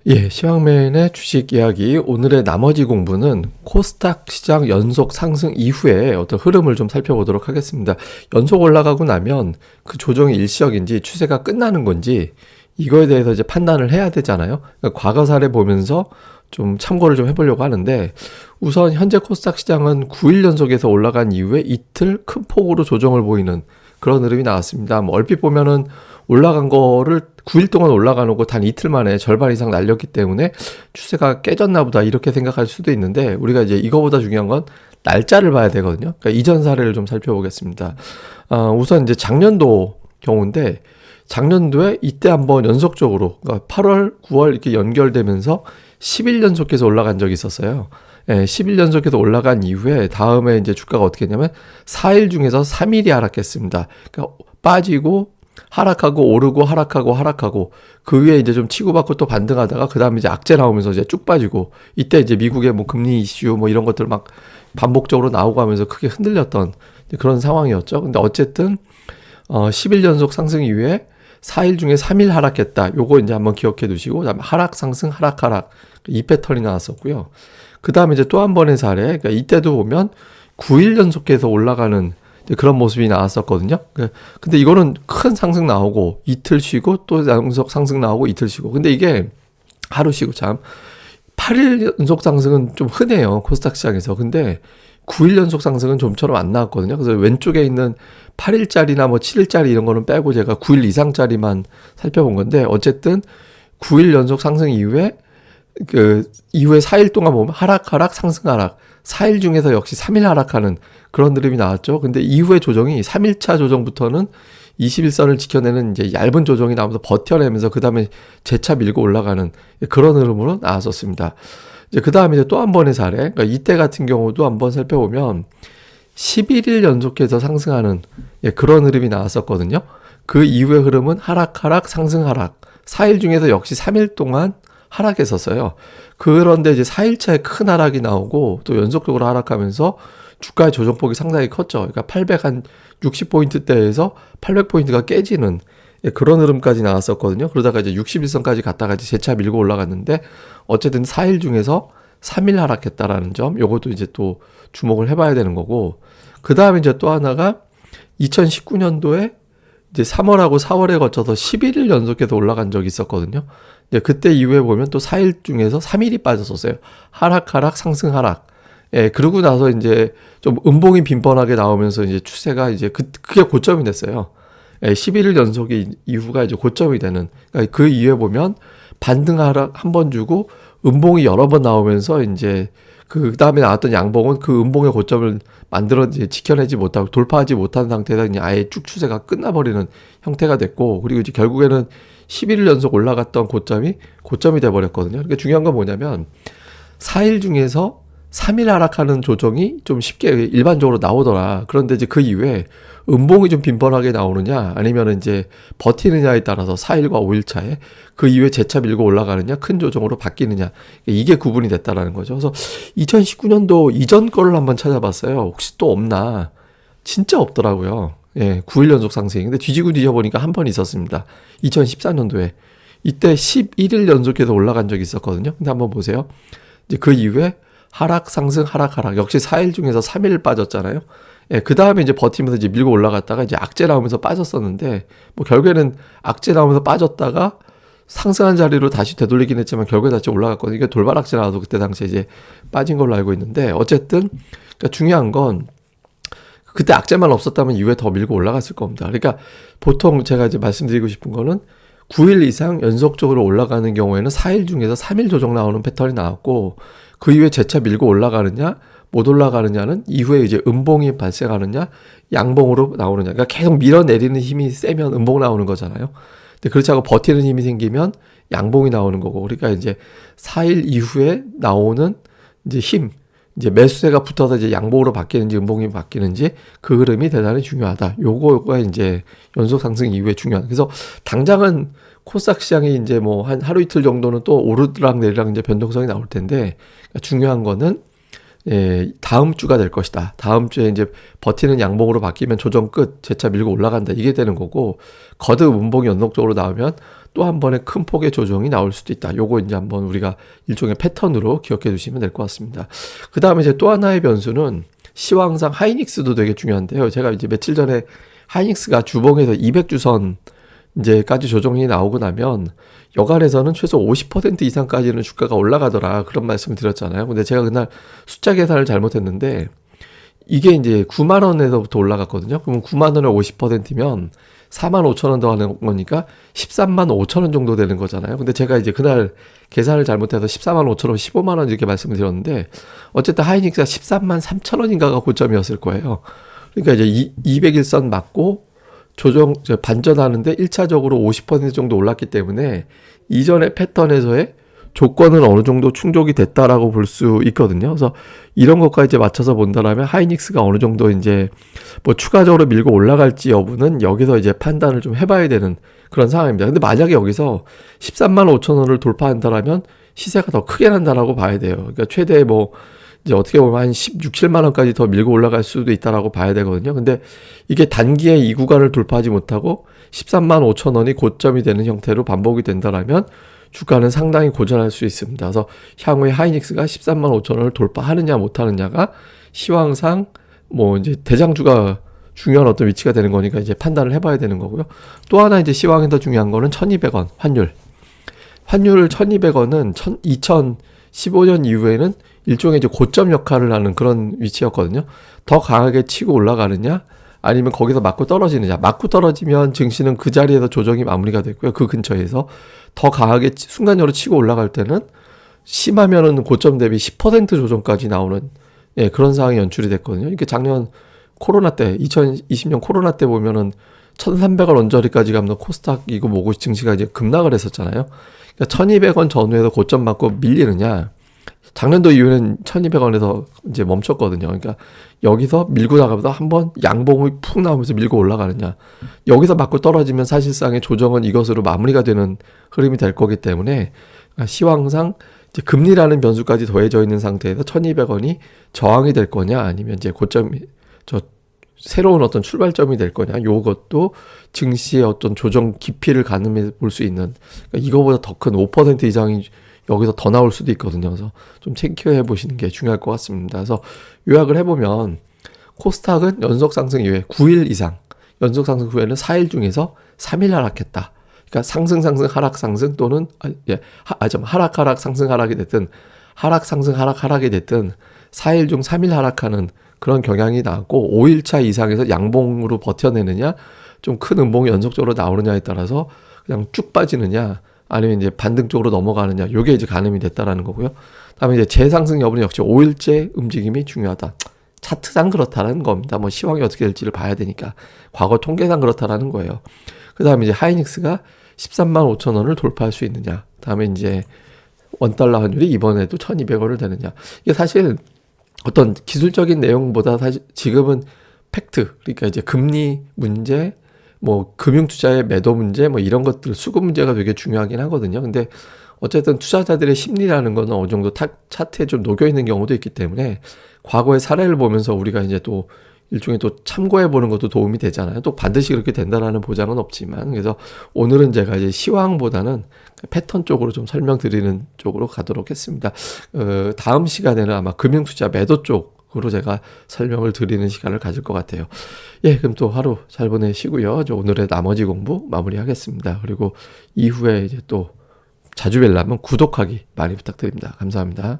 예, 시황맨의 주식 이야기. 오늘의 나머지 공부는 코스닥 시장 연속 상승 이후에 어떤 흐름을 좀 살펴보도록 하겠습니다. 연속 올라가고 나면 그 조정이 일시적인지 추세가 끝나는 건지 이거에 대해서 이제 판단을 해야 되잖아요. 그러니까 과거 사례 보면서 좀 참고를 좀 해보려고 하는데, 우선 현재 코스닥 시장은 9일 연속에서 올라간 이후에 이틀 큰 폭으로 조정을 보이는 그런 흐름이 나왔습니다. 뭐 얼핏 보면은 올라간 거를 9일 동안 올라가는 거 단 이틀 만에 절반 이상 날렸기 때문에 추세가 깨졌나 보다 이렇게 생각할 수도 있는데, 우리가 이제 이거보다 중요한 건 날짜를 봐야 되거든요. 그러니까 이전 사례를 좀 살펴보겠습니다. 우선 이제 작년도 경우인데, 작년도에 이때 한번 연속적으로 그러니까 8월, 9월 이렇게 연결되면서 10일 연속해서 올라간 적이 있었어요. 예, 10일 연속해서 올라간 이후에 다음에 이제 주가가 어떻게 했냐면 4일 중에서 3일이 하락했습니다. 그러니까 빠지고 하락하고 오르고 하락하고 하락하고 그 위에 이제 좀 치고받고 또 반등하다가 그 다음에 이제 악재 나오면서 이제 쭉 빠지고, 이때 이제 미국의 뭐 금리 이슈 뭐 이런 것들 막 반복적으로 나오고 하면서 크게 흔들렸던 그런 상황이었죠. 근데 어쨌든 10일 연속 상승 이후에 4일 중에 3일 하락했다. 요거 이제 한번 기억해 두시고, 그다음에 하락 상승 하락 하락 이 패턴이 나왔었고요. 그 다음에 이제 또 한 번의 사례, 그러니까 이때도 보면 9일 연속해서 올라가는 그런 모습이 나왔었거든요. 근데 이거는 큰 상승 나오고 이틀 쉬고 또 연속 상승 나오고 이틀 쉬고. 근데 이게 하루 쉬고 참 8일 연속 상승은 좀 흔해요, 코스닥 시장에서. 근데 9일 연속 상승은 좀처럼 안 나왔거든요. 그래서 왼쪽에 있는 8일짜리나 뭐 7일짜리 이런 거는 빼고 제가 9일 이상짜리만 살펴본 건데, 어쨌든 9일 연속 상승 이후에 이후에 4일 동안 보면 하락 하락 상승 하락, 4일 중에서 역시 3일 하락하는 그런 흐름이 나왔죠. 근데 이후에 조정이 3일차 조정부터는 21선을 지켜내는 이제 얇은 조정이 나오면서 버텨내면서 그 다음에 재차 밀고 올라가는 그런 흐름으로 나왔었습니다. 이제 그 다음에 이제 또 한 번의 사례, 그러니까 이때 같은 경우도 한번 살펴보면 11일 연속해서 상승하는 그런 흐름이 나왔었거든요. 그 이후의 흐름은 하락 하락 상승 하락, 4일 중에서 역시 3일 동안 하락했었어요. 그런데 이제 4일차에 큰 하락이 나오고 또 연속적으로 하락하면서 주가의 조정폭이 상당히 컸죠. 그러니까 860포인트대에서 800포인트가 깨지는 그런 흐름까지 나왔었거든요. 그러다가 이제 61선까지 갔다가 이제 재차 밀고 올라갔는데, 어쨌든 4일 중에서 3일 하락했다라는 점, 요것도 이제 또 주목을 해봐야 되는 거고, 그 다음에 이제 또 하나가 2019년도에 이제 3월하고 4월에 거쳐서 11일 연속해서 올라간 적이 있었거든요. 그때 이후에 보면 또 4일 중에서 3일이 빠졌었어요. 하락, 하락, 상승, 하락. 예, 그러고 나서 이제 좀 음봉이 빈번하게 나오면서 이제 추세가 이제 그게 고점이 됐어요. 예, 11일 연속이 이후가 이제 고점이 되는. 그러니까 그 이후에 보면 반등 하락 한 번 주고 음봉이 여러 번 나오면서 이제 그 다음에 나왔던 양봉은 그 음봉의 고점을 만들어 이제 지켜내지 못하고 돌파하지 못한 상태에서 그냥 아예 쭉 추세가 끝나버리는 형태가 됐고, 그리고 이제 결국에는 11일 연속 올라갔던 고점이 돼버렸거든요. 그러니까 중요한 건 뭐냐면 4일 중에서 3일 하락하는 조정이 좀 쉽게 일반적으로 나오더라. 그런데 이제 그 이후에 음봉이 좀 빈번하게 나오느냐 아니면 이제 버티느냐에 따라서 4일과 5일 차에 그 이후에 재차 밀고 올라가느냐 큰 조정으로 바뀌느냐, 이게 구분이 됐다라는 거죠. 그래서 2019년도 이전 거를 한번 찾아봤어요. 혹시 또 없나? 진짜 없더라고요. 예, 9일 연속 상승. 근데 뒤지고 뒤져보니까 한 번 있었습니다. 2014년도에. 이때 11일 연속해서 올라간 적이 있었거든요. 근데 한번 보세요. 이제 그 이후에 하락, 상승, 하락, 하락. 역시 4일 중에서 3일 빠졌잖아요. 예, 그 다음에 이제 버티면서 이제 밀고 올라갔다가 이제 악재 나오면서 빠졌었는데, 뭐 결국에는 악재 나오면서 빠졌다가 상승한 자리로 다시 되돌리긴 했지만 결국에 다시 올라갔거든요. 이게 돌발 악재 나와서 그때 당시에 이제 빠진 걸로 알고 있는데, 어쨌든 그러니까 중요한 건 그때 악재만 없었다면 이후에 더 밀고 올라갔을 겁니다. 그러니까 보통 제가 이제 말씀드리고 싶은 거는 9일 이상 연속적으로 올라가는 경우에는 4일 중에서 3일 조정 나오는 패턴이 나왔고, 그 이후에 재차 밀고 올라가느냐 못 올라가느냐는 이후에 이제 음봉이 발생하느냐 양봉으로 나오느냐, 그러니까 계속 밀어내리는 힘이 세면 음봉 나오는 거잖아요. 근데 그렇지 않고 버티는 힘이 생기면 양봉이 나오는 거고, 그러니까 이제 4일 이후에 나오는 이제 힘, 이제 매수세가 붙어서 이제 양봉으로 바뀌는지 음봉이 바뀌는지 그 흐름이 대단히 중요하다. 요거가 이제 연속 상승 이후에 중요한. 그래서 당장은 코스닥 시장이 이제 뭐 한 하루 이틀 정도는 또 오르락 내리락 이제 변동성이 나올 텐데, 중요한 거는 다음 주가 될 것이다. 다음 주에 이제 버티는 양봉으로 바뀌면 조정 끝, 재차 밀고 올라간다. 이게 되는 거고, 거듭 음봉이 연속적으로 나오면 또 한 번의 큰 폭의 조정이 나올 수도 있다. 요거 이제 한번 우리가 일종의 패턴으로 기억해 두시면 될 것 같습니다. 그 다음에 이제 또 하나의 변수는 시황상 하이닉스도 되게 중요한데요. 제가 이제 며칠 전에 하이닉스가 주봉에서 200주선 이제까지 조정이 나오고 나면 여간에서는 최소 50% 이상까지는 주가가 올라가더라, 그런 말씀을 드렸잖아요. 근데 제가 그날 숫자 계산을 잘못했는데 이게 이제 9만 원에서부터 올라갔거든요. 그러면 9만 원에 50%면 4만 5천 원 더 하는 거니까 13만 5천 원 정도 되는 거잖아요. 근데 제가 이제 그날 계산을 잘못해서 14만 5천 원, 15만 원 이렇게 말씀을 드렸는데 어쨌든 하이닉스가 13만 3천 원인가가 고점이었을 거예요. 그러니까 이제 200일선 맞고 조정, 반전하는데 1차적으로 50% 정도 올랐기 때문에 이전의 패턴에서의 조건은 어느 정도 충족이 됐다라고 볼 수 있거든요. 그래서 이런 것까지 이제 맞춰서 본다라면 하이닉스가 어느 정도 이제 뭐 추가적으로 밀고 올라갈지 여부는 여기서 이제 판단을 좀 해봐야 되는 그런 상황입니다. 근데 만약에 여기서 13만 5천 원을 돌파한다라면 시세가 더 크게 난다라고 봐야 돼요. 그러니까 최대 뭐 이제 어떻게 보면 한 16, 7만 원까지 더 밀고 올라갈 수도 있다라고 봐야 되거든요. 근데 이게 단기에 이 구간을 돌파하지 못하고 13만 5천 원이 고점이 되는 형태로 반복이 된다라면 주가는 상당히 고전할 수 있습니다. 그래서 향후에 하이닉스가 13만 5천 원을 돌파하느냐 못하느냐가 시황상 뭐 이제 대장주가 중요한 어떤 위치가 되는 거니까 이제 판단을 해봐야 되는 거고요. 또 하나 이제 시황에 더 중요한 거는 1,200원 환율. 환율 1,200원은 2015년 이후에는 일종의 이제 고점 역할을 하는 그런 위치였거든요. 더 강하게 치고 올라가느냐, 아니면 거기서 맞고 떨어지느냐. 맞고 떨어지면 증시는 그 자리에서 조정이 마무리가 됐고요. 그 근처에서 더 강하게 순간적으로 치고 올라갈 때는 심하면은 고점 대비 10% 조정까지 나오는 그런 상황이 연출이 됐거든요. 이게 작년 코로나 때, 2020년 코로나 때 보면은 1,300원 언저리까지 가면 코스닥 이거 뭐고 증시가 이제 급락을 했었잖아요. 그러니까 1,200원 전후에서 고점 맞고 밀리느냐. 작년도 이후에는 1,200원에서 이제 멈췄거든요. 그러니까 여기서 밀고 나가면서 한번 양봉이 푹 나오면서 밀고 올라가느냐. 여기서 맞고 떨어지면 사실상의 조정은 이것으로 마무리가 되는 흐름이 될 거기 때문에 시황상 이제 금리라는 변수까지 더해져 있는 상태에서 1,200원이 저항이 될 거냐, 아니면 이제 고점이 새로운 어떤 출발점이 될 거냐. 요것도 증시의 어떤 조정 깊이를 가늠해 볼 수 있는, 그러니까 이거보다 더 큰 5% 이상이 여기서 더 나올 수도 있거든요. 그래서 좀 체크해 보시는 게 중요할 것 같습니다. 그래서 요약을 해보면 코스닥은 연속 상승 이후에 9일 이상, 연속 상승 후에는 4일 중에서 3일 하락했다. 그러니까 상승 하락 상승 또는 하락 상승 하락이 됐든 하락 상승 하락이 됐든 4일 중 3일 하락하는 그런 경향이 나왔고, 5일차 이상에서 양봉으로 버텨내느냐, 좀 큰 음봉이 연속적으로 나오느냐에 따라서 그냥 쭉 빠지느냐, 아니면 이제 반등 쪽으로 넘어가느냐, 요게 이제 가늠이 됐다라는 거고요. 다음에 이제 재상승 여부는 역시 5일째 움직임이 중요하다. 차트상 그렇다는 겁니다. 뭐 시황이 어떻게 될지를 봐야 되니까. 과거 통계상 그렇다라는 거예요. 그 다음에 이제 하이닉스가 13만 5천 원을 돌파할 수 있느냐. 다음에 이제 원달러 환율이 이번에도 1,200원을 되느냐. 이게 사실 어떤 기술적인 내용보다 사실 지금은 팩트, 그러니까 이제 금리 문제, 뭐 금융투자의 매도 문제, 뭐 이런 것들, 수급 문제가 되게 중요하긴 하거든요. 근데 어쨌든 투자자들의 심리라는 거는 어느 정도 차트에 좀 녹여 있는 경우도 있기 때문에 과거의 사례를 보면서 우리가 이제 또 일종의 또 참고해 보는 것도 도움이 되잖아요. 또 반드시 그렇게 된다라는 보장은 없지만, 그래서 오늘은 제가 이제 시황보다는 패턴 쪽으로 좀 설명드리는 쪽으로 가도록 했습니다. 다음 시간에는 아마 금융투자 매도 쪽으로 제가 설명을 드리는 시간을 가질 것 같아요. 예, 그럼 또 하루 잘 보내시고요. 저 오늘의 나머지 공부 마무리하겠습니다. 그리고 이후에 이제 또 자주 뵈려면 구독하기 많이 부탁드립니다. 감사합니다.